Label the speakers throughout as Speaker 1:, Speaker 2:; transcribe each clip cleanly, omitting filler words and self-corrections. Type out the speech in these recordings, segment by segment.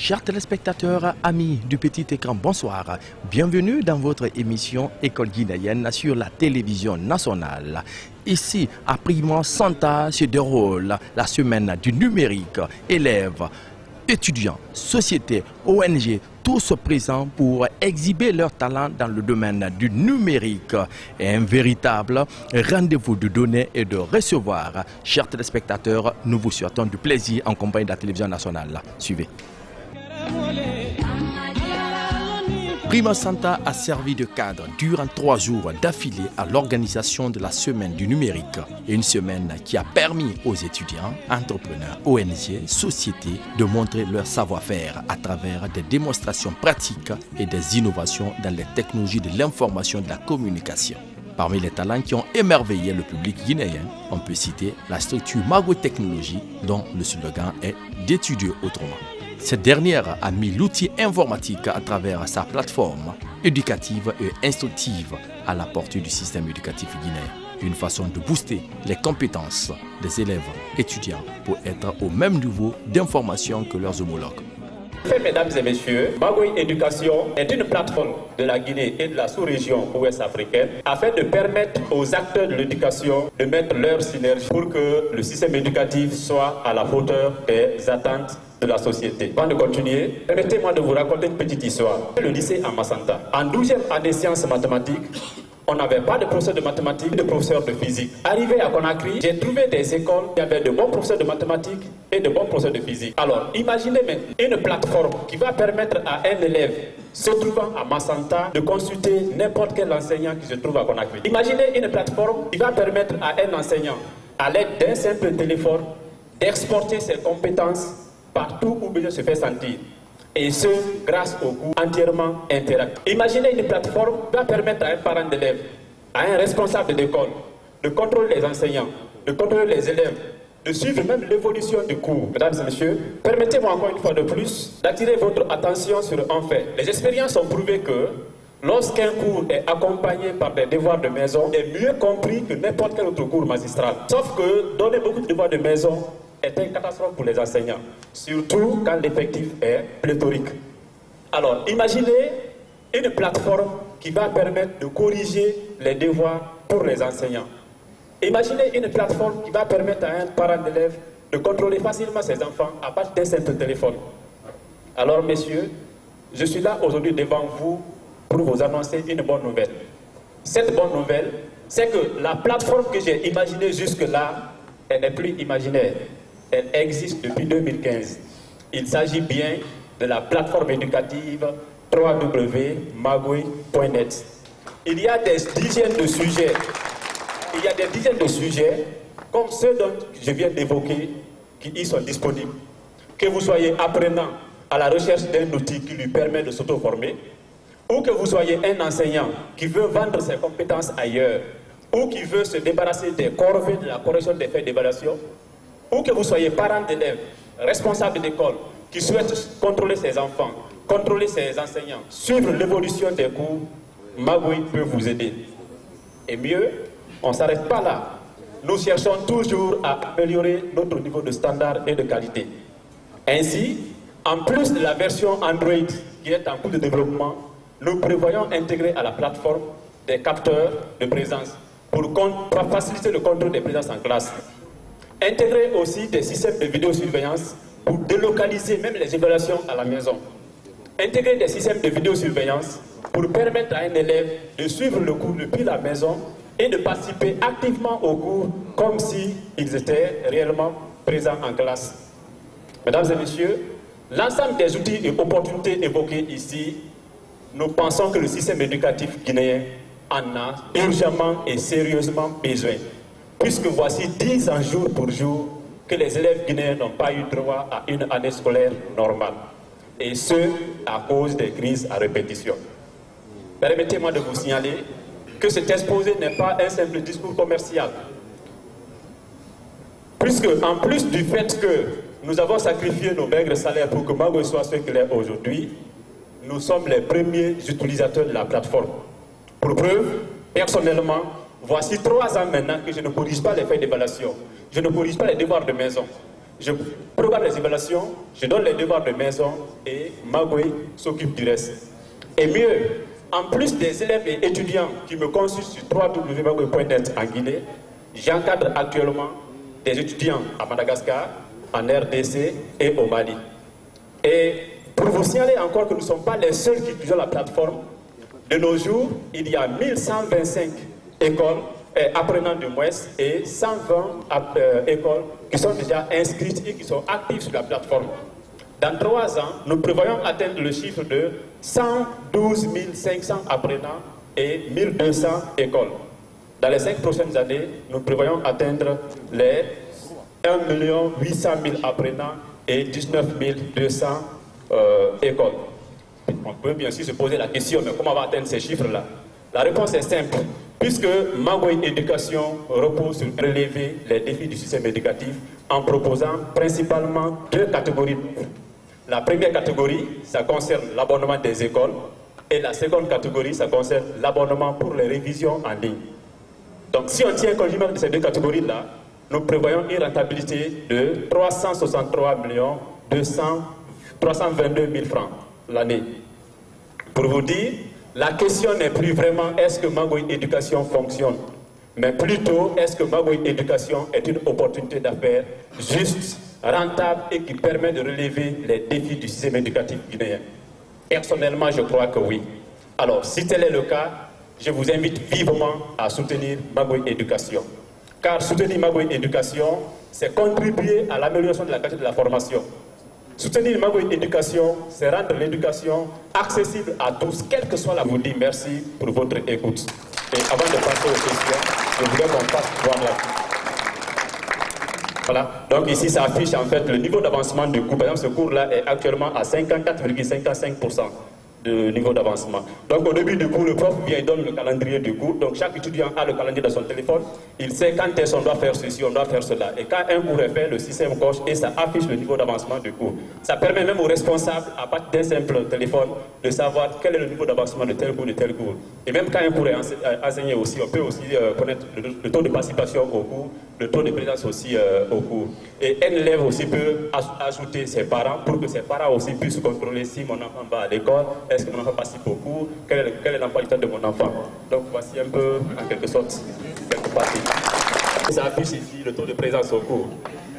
Speaker 1: Chers téléspectateurs, amis du petit écran, bonsoir. Bienvenue dans votre émission École guinéenne sur la télévision nationale. Ici, à Prima Santa se déroule la semaine du numérique. Élèves, étudiants, sociétés, ONG, tous présents pour exhiber leur talent dans le domaine du numérique. Et un véritable rendez-vous de donner et de recevoir. Chers téléspectateurs, nous vous souhaitons du plaisir en compagnie de la télévision nationale. Suivez. Prima Santa a servi de cadre durant 3 jours d'affilée à l'organisation de la semaine du numérique. Une semaine qui a permis aux étudiants, entrepreneurs, ONG, sociétés de montrer leur savoir-faire à travers des démonstrations pratiques et des innovations dans les technologies de l'information et de la communication. Parmi les talents qui ont émerveillé le public guinéen, on peut citer la structure Mago Technologie dont le slogan est d'étudier autrement. Cette dernière a mis l'outil informatique à travers sa plateforme éducative et instructive à la portée du système éducatif guinéen. Une façon de booster les compétences des élèves étudiants pour être au même niveau d'information que leurs homologues.
Speaker 2: Mesdames et messieurs, Magoy Éducation est une plateforme de la Guinée et de la sous-région ouest africaine afin de permettre aux acteurs de l'éducation de mettre leur synergie pour que le système éducatif soit à la hauteur des attentes de la société. Avant de continuer, permettez-moi de vous raconter une petite histoire. Le lycée à Massanta, en 12e année sciences mathématiques, on n'avait pas de professeur de mathématiques, de professeur de physique. Arrivé à Conakry, j'ai trouvé des écoles qui avaient de bons professeurs de mathématiques et de bons professeurs de physique. Alors, imaginez maintenant une plateforme qui va permettre à un élève se trouvant à Massanta de consulter n'importe quel enseignant qui se trouve à Conakry. Imaginez une plateforme qui va permettre à un enseignant, à l'aide d'un simple téléphone, d'exporter ses compétences partout où il se fait sentir. Et ce, grâce au cours entièrement interactif. Imaginez une plateforme qui va permettre à un parent d'élève, à un responsable d'école, de contrôler les enseignants, de contrôler les élèves, de suivre même l'évolution du cours. Mesdames et messieurs, permettez-moi encore une fois de plus d'attirer votre attention sur un fait. Les expériences ont prouvé que lorsqu'un cours est accompagné par des devoirs de maison, il est mieux compris que n'importe quel autre cours magistral. Sauf que donner beaucoup de devoirs de maison est une catastrophe pour les enseignants, surtout quand l'effectif est pléthorique. Alors, imaginez une plateforme qui va permettre de corriger les devoirs pour les enseignants. Imaginez une plateforme qui va permettre à un parent d'élève de contrôler facilement ses enfants à partir d'un simple téléphone. Alors, messieurs, je suis là aujourd'hui devant vous pour vous annoncer une bonne nouvelle. Cette bonne nouvelle, c'est que la plateforme que j'ai imaginée jusque-là, elle n'est plus imaginaire. Elle existe depuis 2015. Il s'agit bien de la plateforme éducative www.magoy.net. Il y a des dizaines de sujets. Il y a des dizaines de sujets comme ceux dont je viens d'évoquer qui y sont disponibles. Que vous soyez apprenant à la recherche d'un outil qui lui permet de s'auto-former, ou que vous soyez un enseignant qui veut vendre ses compétences ailleurs, ou qui veut se débarrasser des corvées de la correction des faits d'évaluation, ou que vous soyez parent d'élèves, responsable d'école, qui souhaite contrôler ses enfants, contrôler ses enseignants, suivre l'évolution des cours, Magoy peut vous aider. Et mieux, on ne s'arrête pas là. Nous cherchons toujours à améliorer notre niveau de standard et de qualité. Ainsi, en plus de la version Android qui est en cours de développement, nous prévoyons intégrer à la plateforme des capteurs de présence pour faciliter le contrôle des présences en classe. Intégrer aussi des systèmes de vidéosurveillance pour délocaliser même les évaluations à la maison. Intégrer des systèmes de vidéosurveillance pour permettre à un élève de suivre le cours depuis la maison et de participer activement au cours comme s'ils étaient réellement présents en classe. Mesdames et messieurs, l'ensemble des outils et opportunités évoqués ici, nous pensons que le système éducatif guinéen en a urgemment et sérieusement besoin. Puisque voici 10 ans jour pour jour que les élèves guinéens n'ont pas eu droit à une année scolaire normale. Et ce, à cause des crises à répétition. Permettez-moi de vous signaler que cet exposé n'est pas un simple discours commercial. Puisque, en plus du fait que nous avons sacrifié nos maigres salaires pour que Magoy soit ce qu'il est aujourd'hui, nous sommes les premiers utilisateurs de la plateforme. Pour preuve, personnellement, voici 3 ans maintenant que je ne corrige pas les faits d'évaluation. Je ne corrige pas les devoirs de maison. je programme les évaluations, je donne les devoirs de maison et Magoy s'occupe du reste. Et mieux, en plus des élèves et étudiants qui me consultent sur www.magoy.net en Guinée, j'encadre actuellement des étudiants à Madagascar, en RDC et au Mali. Et pour vous signaler encore que nous ne sommes pas les seuls qui utilisent la plateforme, de nos jours, il y a 1125 écoles, apprenants de Mouesse et 120 écoles qui sont déjà inscrites et qui sont actives sur la plateforme. Dans 3 ans, nous prévoyons atteindre le chiffre de 112 500 apprenants et 1200 écoles. Dans les 5 prochaines années, nous prévoyons atteindre les 1 800 000 apprenants et 19 200 écoles. On peut bien sûr se poser la question, mais comment on va atteindre ces chiffres-là? La réponse est simple. Puisque Magoy Éducation repose sur relever les défis du système éducatif en proposant principalement 2 catégories. La première catégorie, ça concerne l'abonnement des écoles et la seconde catégorie, ça concerne l'abonnement pour les révisions en ligne. Donc si on tient compte de ces 2 catégories-là, nous prévoyons une rentabilité de 363 322 000 francs l'année. Pour vous dire, la question n'est plus vraiment est-ce que Magoy Éducation fonctionne, mais plutôt est-ce que Magoy Éducation est une opportunité d'affaires juste, rentable et qui permet de relever les défis du système éducatif guinéen. Personnellement, je crois que oui. Alors, si tel est le cas, je vous invite vivement à soutenir Magoy Éducation. Car soutenir Magoy Éducation, c'est contribuer à l'amélioration de la qualité de la formation. Soutenir Magoy Éducation, c'est rendre l'éducation accessible à tous, quelle que soit la. Je vous dis merci pour votre écoute. Et avant de passer aux questions, je voudrais qu'on passe voir là. Voilà. Donc ici, ça affiche en fait le niveau d'avancement du cours. Par exemple, ce cours-là est actuellement à 54,55% de niveau d'avancement. Donc au début du cours, le prof vient et donne le calendrier du cours. Donc chaque étudiant a le calendrier dans son téléphone. Il sait quand est-ce qu'on doit faire ceci, on doit faire cela. Et quand un cours est fait, le système coche et ça affiche le niveau d'avancement du cours. Ça permet même aux responsables, à partir d'un simple téléphone, de savoir quel est le niveau d'avancement de tel cours, de tel cours. Et même quand un cours est enseigné aussi, on peut aussi connaître le taux de participation au cours, le taux de présence aussi au cours. Et un élève aussi peut ajouter ses parents pour que ses parents aussi puissent contrôler si mon enfant va à l'école, est-ce que mon enfant participe au cours, quel est l'emploi du temps de mon enfant. Donc voici un peu, en quelque sorte, quelques parties. Ça affiche ici le taux de présence au cours.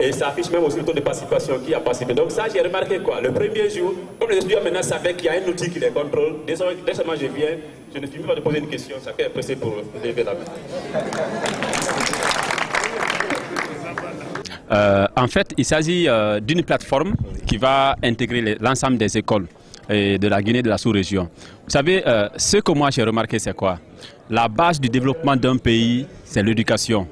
Speaker 2: Et ça affiche même aussi le taux de participation qui a participé. Donc ça, j'ai remarqué quoi? Le premier jour, comme les étudiants maintenant savaient qu'il y a un outil qui les contrôle, dès seulement je viens, je ne finis pas de poser une question, chacun est pressé pour lever la main.
Speaker 3: En fait, il s'agit d'une plateforme qui va intégrer l'ensemble des écoles de la Guinée, de la sous-région. Vous savez, ce que moi j'ai remarqué, c'est quoi? La base du développement d'un pays, c'est l'éducation.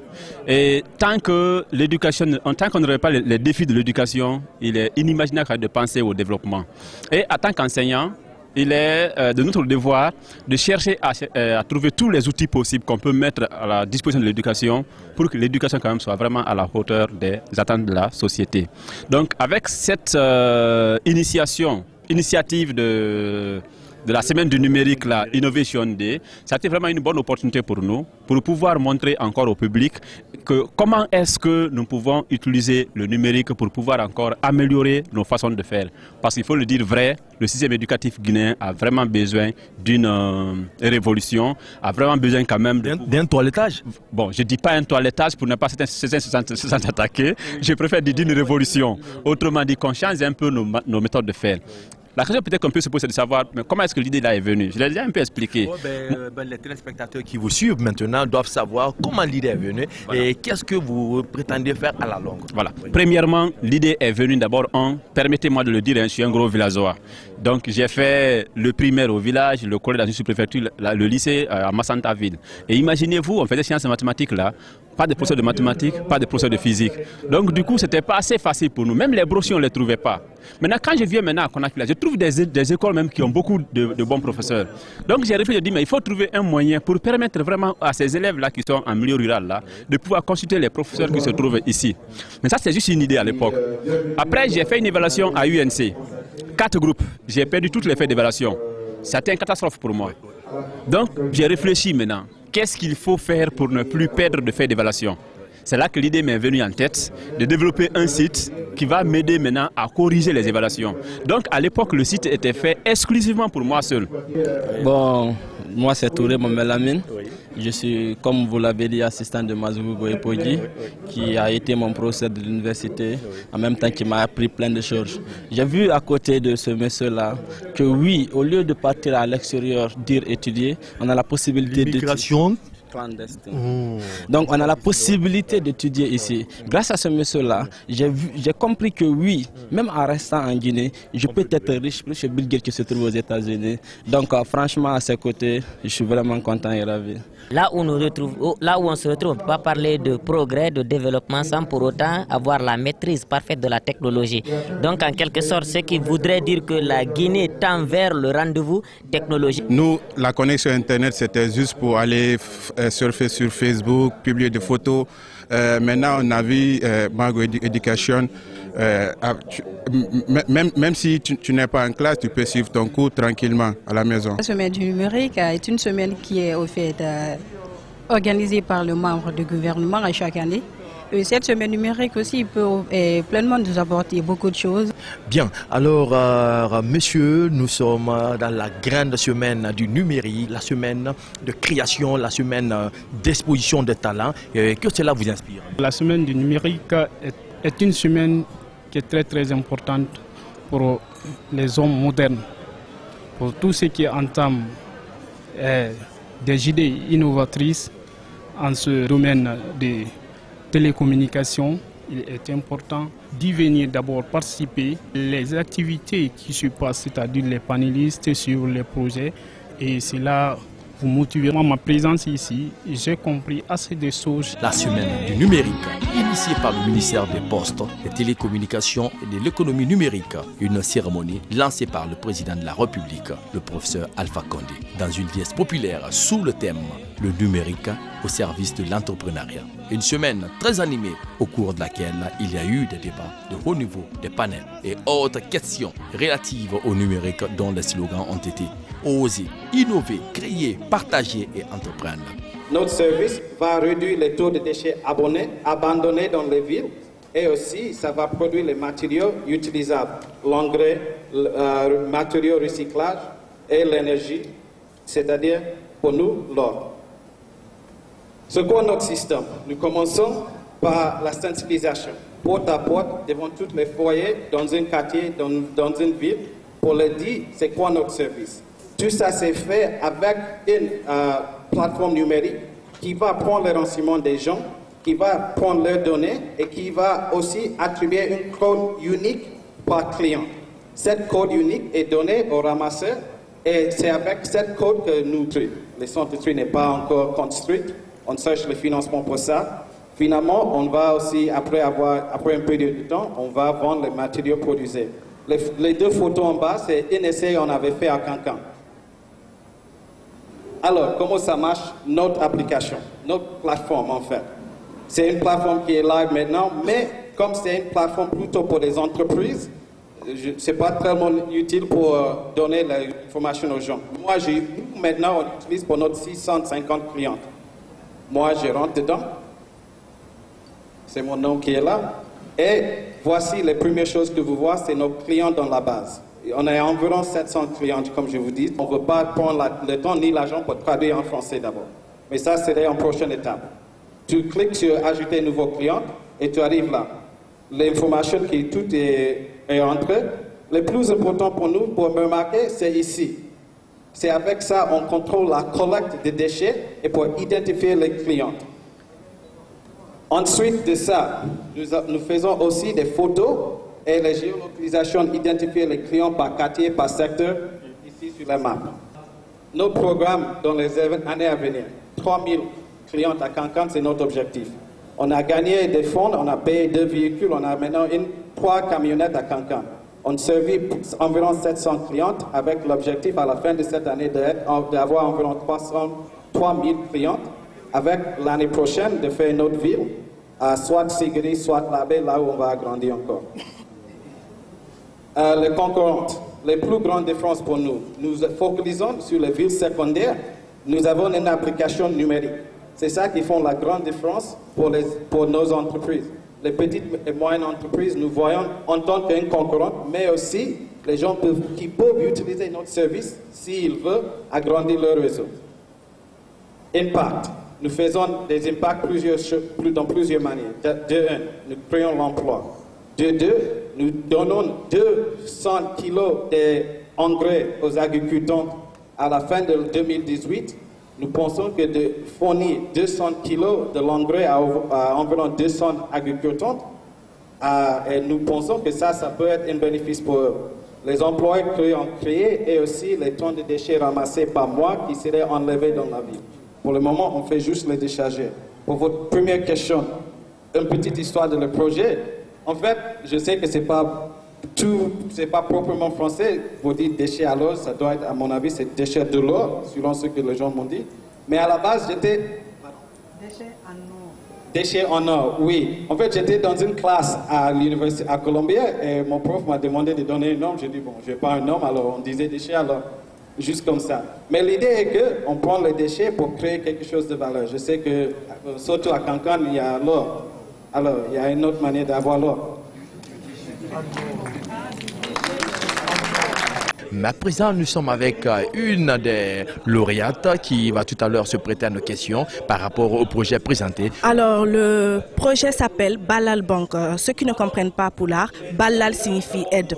Speaker 3: Et tant qu'on ne règle pas les défis de l'éducation, il est inimaginable de penser au développement. Et en tant qu'enseignant, il est de notre devoir de chercher à trouver tous les outils possibles qu'on peut mettre à la disposition de l'éducation pour que l'éducation quand même soit vraiment à la hauteur des attentes de la société. Donc avec cette initiative de la semaine du numérique, la Innovation Day, ça a été vraiment une bonne opportunité pour nous, pour pouvoir montrer encore au public comment est-ce que nous pouvons utiliser le numérique pour pouvoir encore améliorer nos façons de faire. Parce qu'il faut le dire vrai, le système éducatif guinéen a vraiment besoin d'une révolution, a vraiment besoin quand même
Speaker 1: d'un toilettage.
Speaker 3: Bon, je ne dis pas un toilettage pour ne pas s'attaquer, je préfère dire d'une révolution. Autrement dit, qu'on change un peu nos méthodes de faire. La question peut-être qu'on peut se poser, c'est de savoir mais comment est-ce que l'idée là est venue. Je l'ai déjà un peu expliqué.
Speaker 1: Les téléspectateurs qui vous suivent maintenant doivent savoir comment l'idée est venue et qu'est-ce que vous prétendez faire à la longue.
Speaker 3: Voilà. Premièrement, l'idée est venue d'abord permettez-moi de le dire, je suis un gros villageois. Donc j'ai fait le primaire au village, le collège dans une sous-préfecture, le lycée à Massantaville. Et imaginez-vous, on faisait sciences et mathématiques là. Pas de professeurs de mathématiques, pas de professeurs de physique. Donc du coup, c'était pas assez facile pour nous. Même les brochures, on ne les trouvait pas. Maintenant, quand je viens maintenant à Conakry, je trouve des écoles même qui ont beaucoup de bons professeurs. Donc j'ai réfléchi, je dis, mais il faut trouver un moyen pour permettre vraiment à ces élèves-là qui sont en milieu rural, là, de pouvoir consulter les professeurs qui se trouvent ici. Mais ça, c'est juste une idée à l'époque. Après, j'ai fait une évaluation à UNC. 4 groupes. J'ai perdu toutes les feuilles d'évaluation. C'était une catastrophe pour moi. Donc, j'ai réfléchi maintenant. Qu'est-ce qu'il faut faire pour ne plus perdre de feuilles d'évaluation? C'est là que l'idée m'est venue en tête de développer un site qui va m'aider maintenant à corriger les évaluations. Donc à l'époque, le site était fait exclusivement pour moi seul.
Speaker 4: Bon, moi c'est Touré Momelamine. Je suis, comme vous l'avez dit, assistant de Mazougou Goyepodji, qui a été mon professeur de l'université, en même temps qui m'a appris plein de choses. J'ai vu à côté de ce monsieur-là que oui, au lieu de partir à l'extérieur, dire étudier, on a la possibilité
Speaker 5: d'immigration
Speaker 4: clandestine. Donc on a la possibilité d'étudier ici. Grâce à ce monsieur-là, j'ai compris que oui, même en restant en Guinée, je peux être riche plus que Bill Gates qui se trouve aux États-Unis. Donc franchement, à ses côtés, je suis vraiment content et ravi.
Speaker 6: Là où on se retrouve, on ne peut pas parler de progrès, de développement sans pour autant avoir la maîtrise parfaite de la technologie. Donc en quelque sorte, ce qui voudrait dire que la Guinée tend vers le rendez-vous technologique.
Speaker 7: Nous, la connexion Internet, c'était juste pour aller surfer sur Facebook, publier des photos. Maintenant, on a vu Mago Education. Même si tu n'es pas en classe, tu peux suivre ton cours tranquillement à la maison.
Speaker 8: La semaine du numérique est une semaine qui est au fait organisée par le membre du gouvernement à chaque année. Et cette semaine numérique aussi peut pleinement nous apporter beaucoup de choses.
Speaker 1: Bien, alors messieurs, nous sommes dans la grande semaine du numérique, la semaine de création, la semaine d'exposition de talents. Que cela vous inspire?
Speaker 9: La semaine du numérique est une semaine qui est très importante pour les hommes modernes, pour tous ceux qui entament des idées innovatrices en ce domaine des télécommunications. Il est important d'y venir d'abord participer. Les activités qui se passent, c'est-à-dire les panélistes sur les projets, et c'est là vous motiver. Moi, ma présence ici, j'ai compris assez de choses.
Speaker 1: La semaine du numérique, initiée par le ministère des Postes, des Télécommunications et de l'économie numérique, une cérémonie lancée par le président de la République, le professeur Alpha Condé, dans une pièce populaire sous le thème « Le numérique au service de l'entrepreneuriat ». Une semaine très animée au cours de laquelle il y a eu des débats de haut niveau, des panels et autres questions relatives au numérique dont les slogans ont été oser, innover, créer, partager et entreprendre.
Speaker 10: Notre service va réduire les taux de déchets abandonnés dans les villes et aussi ça va produire les matériaux utilisables, l'engrais, le matériaux recyclage et l'énergie, c'est-à-dire pour nous l'or. C'est quoi notre système? Nous commençons par la sensibilisation, porte à porte, devant tous les foyers, dans un quartier, dans une ville, pour leur dire c'est quoi notre service. Tout ça c'est fait avec une plateforme numérique qui va prendre les renseignements des gens, qui va prendre leurs données et qui va aussi attribuer une code unique par client. Cette code unique est donnée au ramasseur et c'est avec cette code que nous trions. Le centre de tri n'est pas encore construit, on cherche le financement pour ça. Finalement, on va aussi, après un peu de temps, on va vendre les matériaux produits. Les deux photos en bas, c'est un essai qu'on avait fait à Cancan. Alors, comment ça marche notre application, notre plateforme en fait? C'est une plateforme qui est live maintenant, mais comme c'est une plateforme plutôt pour les entreprises, ce n'est pas tellement utile pour donner l'information aux gens. Moi, maintenant, on utilise pour notre 650 clients. Moi, je rentre dedans. C'est mon nom qui est là. Et voici les premières choses que vous voyez, c'est nos clients dans la base. On a environ 700 clients, comme je vous dis. On ne veut pas prendre le temps ni l'argent pour traduire en français d'abord. Mais ça, serait en prochaine étape. Tu cliques sur « Ajouter nouveau client » et tu arrives là. L'information qui tout est entrée. Le plus important pour nous, pour me remarquer, c'est ici. C'est avec ça on contrôle la collecte des déchets et pour identifier les clients. Ensuite de ça, nous faisons aussi des photos et les géolocalisations, identifier les clients par quartier, par secteur, ici sur la map. Notre programme dans les années à venir, 3000 clients à Cancan, c'est notre objectif. On a gagné des fonds, on a payé 2 véhicules, on a maintenant 3 camionnettes à Cancan. On servit environ 700 clientes avec l'objectif à la fin de cette année d'avoir environ 3000 clientes, avec l'année prochaine de faire une autre ville, soit Sigri, soit Labé, là où on va agrandir encore. Les concurrentes, les plus grandes différences pour nous, nous focalisons sur les villes secondaires, nous avons une application numérique. C'est ça qui fait la grande différence pour nos entreprises. les petites et moyennes entreprises nous voyons en tant qu'un concurrent, mais aussi les gens qui peuvent utiliser notre service s'ils veulent agrandir leur réseau. Impact. Nous faisons des impacts dans plusieurs manières. De un, nous créons l'emploi. De deux, nous donnons 200 kilos d'engrais aux agriculteurs. À la fin de 2018, nous pensons que de fournir 200 kilos de l'engrais à environ 200 agriculteurs, et nous pensons que ça peut être un bénéfice pour eux. Les emplois créés et aussi les tonnes de déchets ramassés par mois qui seraient enlevés dans la ville. Pour le moment, on fait juste les décharger. Pour votre première question, une petite histoire de le projet. En fait, je sais que c'est pas proprement français. Vous dites déchets à l'eau, ça doit être, à mon avis, c'est déchets de l'eau, selon ce que les gens m'ont dit. Mais à la base, j'étais... Déchets en eau. Déchets en eau, oui. En fait, j'étais dans une classe à l'université à Columbia et mon prof m'a demandé de donner un nom. J'ai dit, bon, je n'ai pas un nom, alors on disait déchets alors. Juste comme ça. Mais l'idée est qu'on prend les déchets pour créer quelque chose de valeur. Je sais que, surtout à Cancan, il y a l'eau. Alors, il y a une autre manière d'avoir l'eau.
Speaker 1: Mais à présent, nous sommes avec une des lauréates qui va tout à l'heure se prêter à nos questions par rapport au projet présenté.
Speaker 5: Alors, le projet s'appelle Balal Bank. Ceux qui ne comprennent pas Pulaar, Balal signifie aide.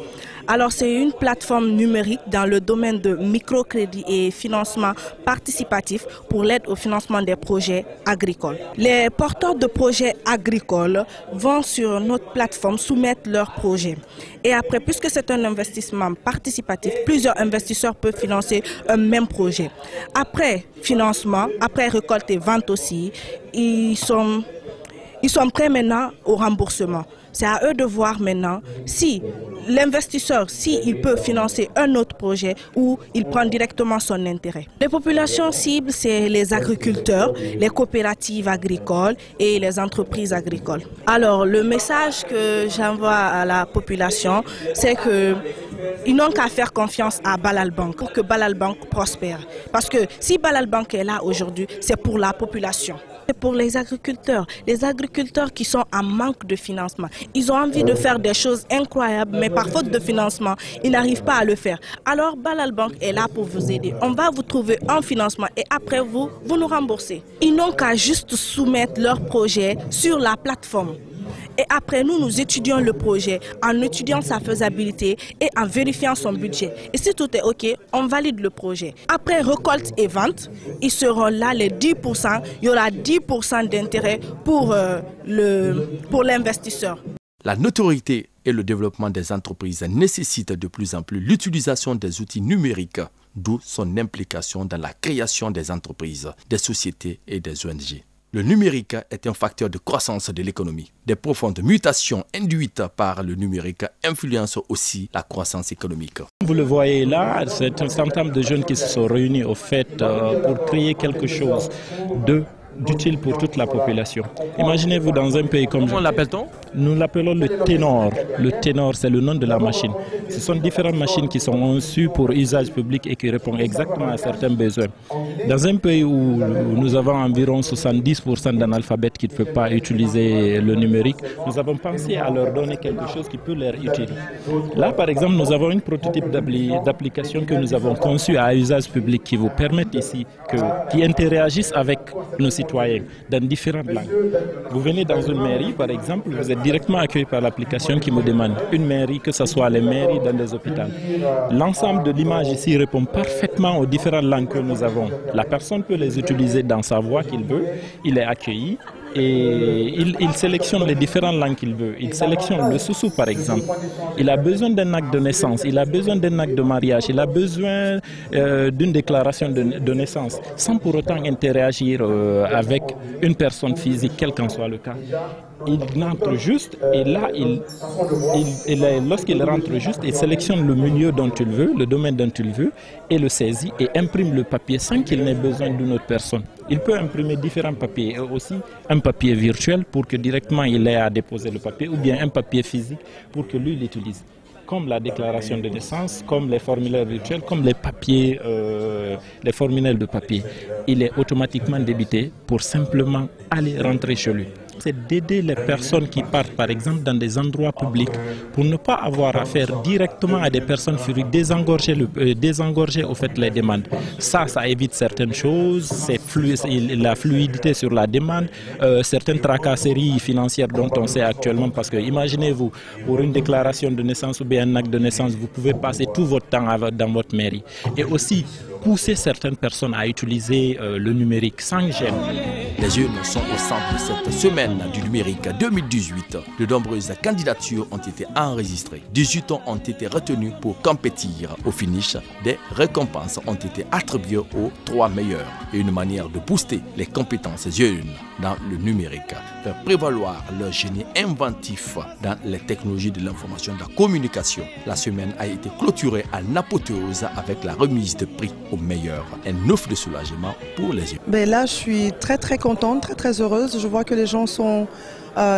Speaker 5: Alors, c'est une plateforme numérique dans le domaine de microcrédit et financement participatif pour l'aide au financement des projets agricoles. Les porteurs de projets agricoles vont sur notre plateforme soumettre leurs projets. Et après, puisque c'est un investissement participatif, plusieurs investisseurs peuvent financer un même projet. Après financement, après récolte et vente aussi, ils sont prêts maintenant au remboursement. C'est à eux de voir maintenant si l'investisseur, s'il peut financer un autre projet ou il prend directement son intérêt. Les populations cibles, c'est les agriculteurs, les coopératives agricoles et les entreprises agricoles. Alors, le message que j'envoie à la population, c'est qu'ils n'ont qu'à faire confiance à Balal Bank pour que Balal Bank prospère. Parce que si Balal Bank est là aujourd'hui, c'est pour la population. C'est pour les agriculteurs qui sont en manque de financement. Ils ont envie de faire des choses incroyables, mais par faute de financement, ils n'arrivent pas à le faire. Alors Balal Bank est là pour vous aider. On va vous trouver un financement et après vous nous remboursez. Ils n'ont qu'à juste soumettre leur projet sur la plateforme. Et après, nous étudions le projet en étudiant sa faisabilité et en vérifiant son budget. Et si tout est OK, on valide le projet. Après récolte et vente, ils seront là les 10%. Il y aura 10% d'intérêt pour l'investisseur.
Speaker 1: La notoriété et le développement des entreprises nécessitent de plus en plus l'utilisation des outils numériques, d'où son implication dans la création des entreprises, des sociétés et des ONG. Le numérique est un facteur de croissance de l'économie. Des profondes mutations induites par le numérique influencent aussi la croissance économique.
Speaker 11: Vous le voyez là, c'est un certain nombre de jeunes qui se sont réunis au fait pour créer quelque chose d'utile pour toute la population. Imaginez-vous dans un pays comme...
Speaker 1: Comment l'appelle-t-on?
Speaker 11: Nous l'appelons le ténor. Le ténor, c'est le nom de la machine. Ce sont différentes machines qui sont conçues pour usage public et qui répondent exactement à certains besoins. Dans un pays où nous avons environ 70% d'analphabètes qui ne peuvent pas utiliser le numérique, nous avons pensé à leur donner quelque chose qui peut leur utiliser. Là, par exemple, nous avons une prototype d'application que nous avons conçue à usage public qui vous permettent ici, qui interagissent avec nos citoyens dans différentes langues. Vous venez dans une mairie, par exemple, vous êtes directement accueilli par l'application qui me demande une mairie, que ce soit les mairies dans des hôpitaux. L'ensemble de l'image ici répond parfaitement aux différentes langues que nous avons. La personne peut les utiliser dans sa voix qu'il veut, il est accueilli. Et il sélectionne les différentes langues qu'il veut. Il sélectionne le soussou par exemple. Il a besoin d'un acte de naissance, il a besoin d'un acte de mariage, il a besoin d'une déclaration de naissance, sans pour autant interagir avec une personne physique, quel qu'en soit le cas. Il entre juste et là, lorsqu'il rentre juste, il sélectionne le milieu dont il veut, le domaine dont il veut, et le saisit et imprime le papier sans qu'il n'ait besoin d'une autre personne. Il peut imprimer différents papiers, et aussi un papier virtuel pour que directement il ait à déposer le papier, ou bien un papier physique pour que lui l'utilise. Comme la déclaration de naissance, comme les formulaires virtuels, comme les papiers, les formulaires de papier. Il est automatiquement débité pour simplement aller rentrer chez lui. c'est d'aider les personnes qui partent, par exemple, dans des endroits publics, pour ne pas avoir affaire directement à des personnes furieuses, désengorger au fait les demandes. Ça évite certaines choses, c'est la fluidité sur la demande, certaines tracasseries financières dont on sait actuellement, parce que imaginez-vous, pour une déclaration de naissance ou bien un acte de naissance, vous pouvez passer tout votre temps dans votre mairie. Et aussi, pousser certaines personnes à utiliser le numérique sans gêne.
Speaker 1: Les jeunes sont au centre de cette semaine du numérique 2018. De nombreuses candidatures ont été enregistrées. 18 ans ont été retenus pour compétir. Au finish, des récompenses ont été attribuées aux 3 meilleurs. Et une manière de booster les compétences jeunes dans le numérique, faire prévaloir leur génie inventif dans les technologies de l'information et de la communication. La semaine a été clôturée en apothéose avec la remise de prix aux meilleurs. Un offre de soulagement pour les jeunes.
Speaker 12: Ben là, je suis très contente, très heureuse. Je vois que les gens sont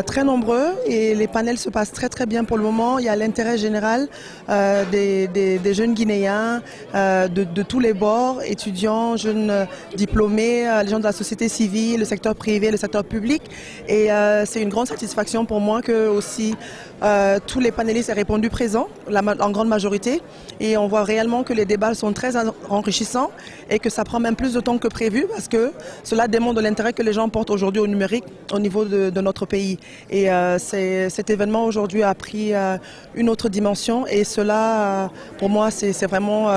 Speaker 12: très nombreux et les panels se passent très bien pour le moment. Il y a l'intérêt général des jeunes Guinéens de tous les bords, étudiants, jeunes diplômés, les gens de la société civile, le secteur privé, le secteur public. Et c'est une grande satisfaction pour moi que aussi tous les panélistes aient répondu présents, en grande majorité. Et on voit réellement que les débats sont très enrichissants et que ça prend même plus de temps que prévu parce que cela démontre l'intérêt que les gens portent aujourd'hui au numérique au niveau de notre pays. Et cet événement aujourd'hui a pris une autre dimension et cela, pour moi, c'est vraiment,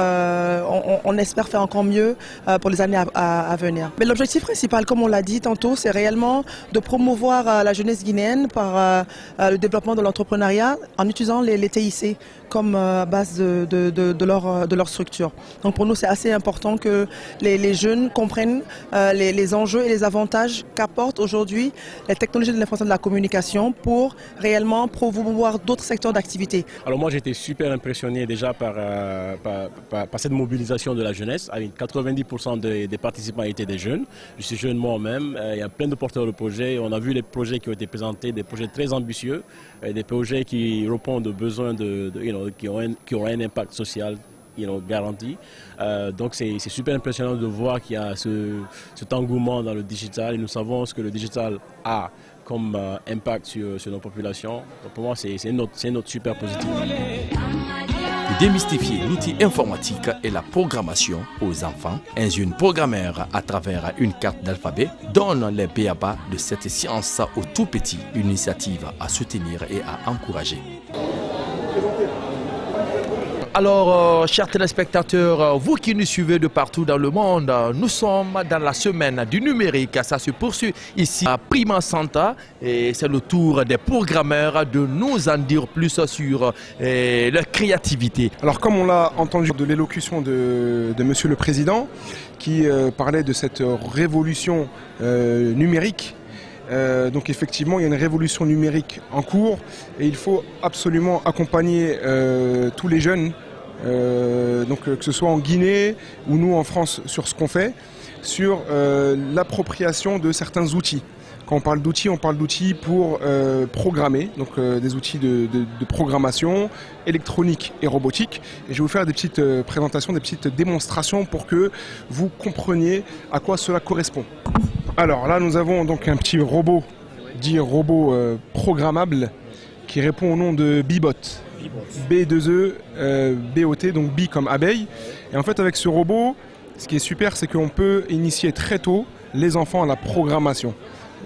Speaker 12: on espère faire encore mieux pour les années à venir. Mais l'objectif principal, comme on l'a dit tantôt, c'est réellement de promouvoir la jeunesse guinéenne par le développement de l'entrepreneuriat en utilisant les TIC comme base de leur structure. Donc pour nous, c'est assez important que les jeunes comprennent les enjeux et les avantages qu'apportent aujourd'hui les technologies de l'information et de la communication pour réellement promouvoir d'autres secteurs d'activité.
Speaker 13: Alors moi, j'étais super impressionné déjà par cette mobilisation de la jeunesse. Avec 90% des participants étaient des jeunes. Je suis jeune moi-même. Il y a plein de porteurs de projets. On a vu les projets qui ont été présentés, des projets très ambitieux, des projets qui répondent aux besoins qui ont un impact social garanti. Donc c'est super impressionnant de voir qu'il y a cet engouement dans le digital et nous savons ce que le digital a comme impact sur nos populations. Donc pour moi, c'est une note super positive.
Speaker 1: De démystifier l'outil informatique et la programmation aux enfants, un jeune programmeur à travers une carte d'alphabet donne les b.a.-ba de cette science aux tout petits, une initiative à soutenir et à encourager. Alors, chers téléspectateurs, vous qui nous suivez de partout dans le monde, nous sommes dans la semaine du numérique. Ça se poursuit ici à Prima Santa et c'est le tour des programmeurs de nous en dire plus sur leur créativité.
Speaker 14: Alors, comme on l'a entendu de l'élocution de Monsieur le Président, qui parlait de cette révolution numérique, donc effectivement, il y a une révolution numérique en cours et il faut absolument accompagner tous les jeunes, donc que ce soit en Guinée ou nous en France, sur ce qu'on fait, sur l'appropriation de certains outils. Quand on parle d'outils pour programmer, donc des outils de programmation électronique et robotique. Et je vais vous faire des petites présentations, des petites démonstrations pour que vous compreniez à quoi cela correspond. Alors là, nous avons donc un petit robot, dit robot programmable, qui répond au nom de Bibot. B2E, BOT, donc B comme abeille. Et en fait, avec ce robot, ce qui est super, c'est qu'on peut initier très tôt les enfants à la programmation.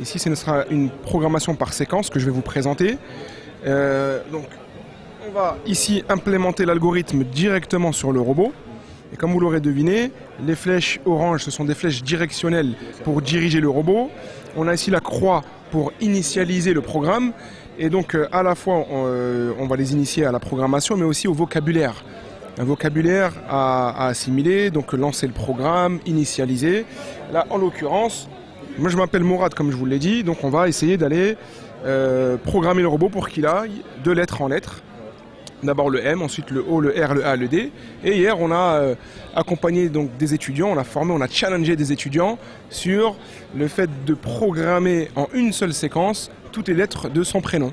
Speaker 14: Ici, ce sera une programmation par séquence que je vais vous présenter. Donc, on va ici implémenter l'algorithme directement sur le robot. Et comme vous l'aurez deviné, les flèches orange, ce sont des flèches directionnelles pour diriger le robot. On a ici la croix pour initialiser le programme. Et donc, à la fois, on va les initier à la programmation, mais aussi au vocabulaire. Un vocabulaire à assimiler, donc lancer le programme, initialiser. Là, en l'occurrence, moi je m'appelle Mourad, comme je vous l'ai dit, donc on va essayer d'aller programmer le robot pour qu'il aille de lettre en lettre. D'abord le M, ensuite le O, le R, le A, le D. Et hier, on a accompagné donc des étudiants, on a formé, on a challengé des étudiants sur le fait de programmer en une seule séquence toutes les lettres de son prénom.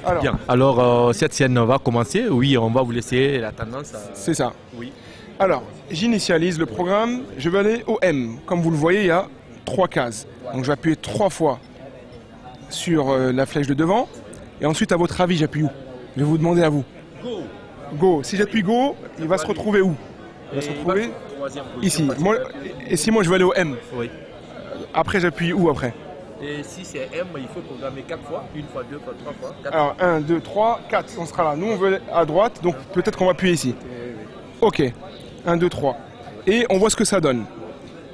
Speaker 1: Alors, bien. Alors cette scène va commencer. Oui, on va vous laisser la tendance.
Speaker 14: C'est ça.
Speaker 1: Oui.
Speaker 14: Alors, j'initialise le programme. Je vais aller au M. Comme vous le voyez, il y a 3 cases. Donc, je vais appuyer 3 fois sur la flèche de devant. Et ensuite, à votre avis, j'appuie où? Je vais vous demander à vous.
Speaker 11: Go.
Speaker 14: Go. Si j'appuie Go, il va se retrouver où? Il va se retrouver ici. Moi, et si moi je veux aller au M?
Speaker 11: Oui.
Speaker 14: Après, j'appuie où après?
Speaker 11: Et si c'est M, il faut programmer 4 fois. 1 fois, 2 fois, 3 fois. 4
Speaker 14: Alors 1, 2, 3, 4. On sera là. Nous, on veut aller à droite, donc peut-être qu'on va appuyer ici. Ok. 1, 2, 3. Et on voit ce que ça donne.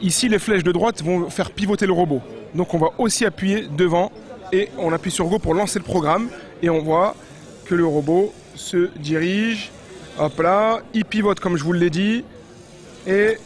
Speaker 14: Ici, les flèches de droite vont faire pivoter le robot. Donc on va aussi appuyer devant et on appuie sur Go pour lancer le programme. Et on voit que le robot se dirige. Hop là, il pivote comme je vous l'ai dit. Et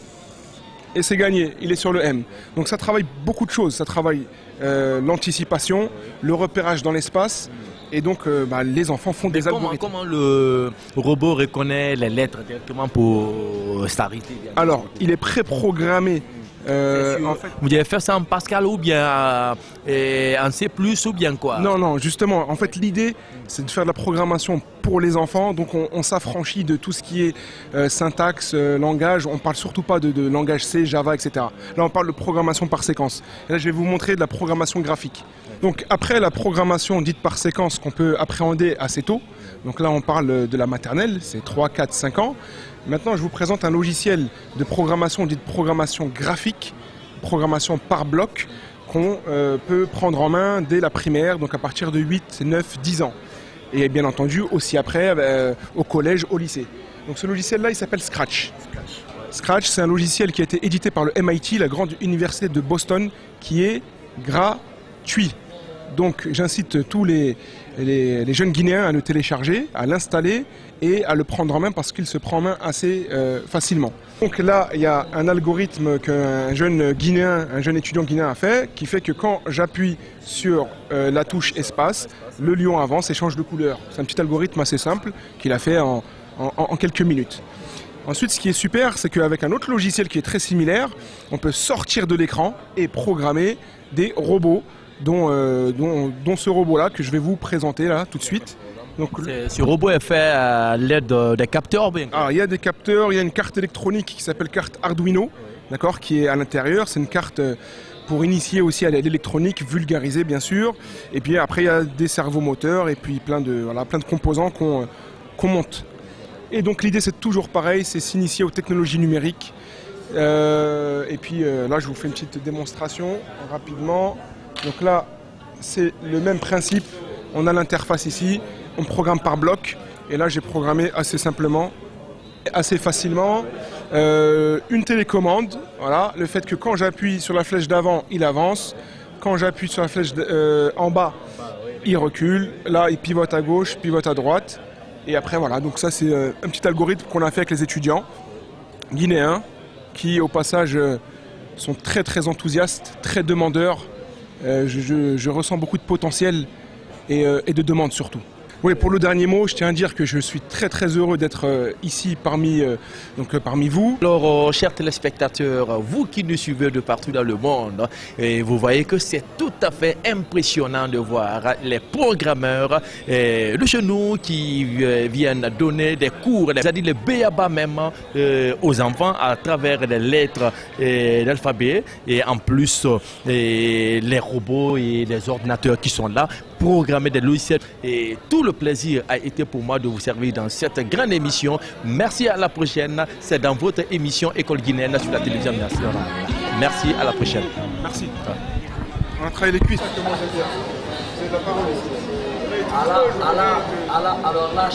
Speaker 14: c'est gagné, il est sur le M. Donc ça travaille beaucoup de choses. Ça travaille l'anticipation, le repérage dans l'espace. Et donc les enfants font des algorithmes.
Speaker 11: Comment le robot reconnaît les lettres directement pour s'arrêter?
Speaker 14: Alors, il est préprogrammé.
Speaker 11: En fait, vous allez faire ça en Pascal ou bien en C+, ou bien quoi?
Speaker 14: Non, justement, en fait l'idée c'est de faire de la programmation pour les enfants, donc on s'affranchit de tout ce qui est syntaxe, langage, on parle surtout pas de langage C, Java, etc. Là on parle de programmation par séquence. Et là je vais vous montrer de la programmation graphique. Donc après la programmation dite par séquence qu'on peut appréhender assez tôt, donc là on parle de la maternelle, c'est 3, 4, 5 ans. Maintenant, je vous présente un logiciel de programmation dite programmation graphique, programmation par bloc, qu'on peut prendre en main dès la primaire, donc à partir de 8, 9, 10 ans. Et bien entendu, aussi après, au collège, au lycée. Donc ce logiciel-là, il s'appelle Scratch. Scratch, c'est un logiciel qui a été édité par le MIT, la grande université de Boston, qui est gratuit. Donc j'incite tous les jeunes Guinéens à le télécharger, à l'installer et à le prendre en main parce qu'il se prend en main assez facilement. Donc là, il y a un algorithme qu'un jeune Guinéen, un jeune étudiant guinéen a fait, qui fait que quand j'appuie sur la touche espace, le lion avance et change de couleur. C'est un petit algorithme assez simple qu'il a fait en quelques minutes. Ensuite, ce qui est super, c'est qu'avec un autre logiciel qui est très similaire, on peut sortir de l'écran et programmer des robots, dont ce robot-là que je vais vous présenter là tout de suite. Donc,
Speaker 11: ce robot est fait à l'aide des capteurs bien.
Speaker 14: Il y a des capteurs, il y a une carte électronique qui s'appelle carte Arduino, d'accord, qui est à l'intérieur. C'est une carte pour initier aussi à l'électronique, vulgarisée bien sûr. Et puis après, il y a des servomoteurs et puis plein de composants qu'on monte. Et donc l'idée c'est toujours pareil, c'est s'initier aux technologies numériques. Et puis là, je vous fais une petite démonstration rapidement. Donc là, c'est le même principe. On a l'interface ici, on programme par bloc. Et là, j'ai programmé assez simplement, assez facilement, une télécommande. Voilà, le fait que quand j'appuie sur la flèche d'avant, il avance. Quand j'appuie sur la flèche en bas, il recule. Là, il pivote à gauche, pivote à droite. Et après, voilà, donc ça, c'est un petit algorithme qu'on a fait avec les étudiants guinéens qui, au passage, sont très, très enthousiastes, très demandeurs. Je ressens beaucoup de potentiel et de demande surtout. Oui, pour le dernier mot, je tiens à dire que je suis très très heureux d'être ici parmi vous.
Speaker 1: Alors, chers téléspectateurs, vous qui nous suivez de partout dans le monde, et vous voyez que c'est tout à fait impressionnant de voir les programmeurs de chez nous qui viennent donner des cours, c'est-à-dire les béaba même aux enfants à travers les lettres d'alphabet et en plus les robots et les ordinateurs qui sont là, programmer des logiciels et tout le plaisir a été pour moi de vous servir dans cette grande émission. Merci, à la prochaine. C'est dans votre émission École guinéenne sur la télévision nationale. Merci, à la prochaine.
Speaker 14: Merci. On a travaillé les cuisses. C'est de la parole.
Speaker 6: Alors là,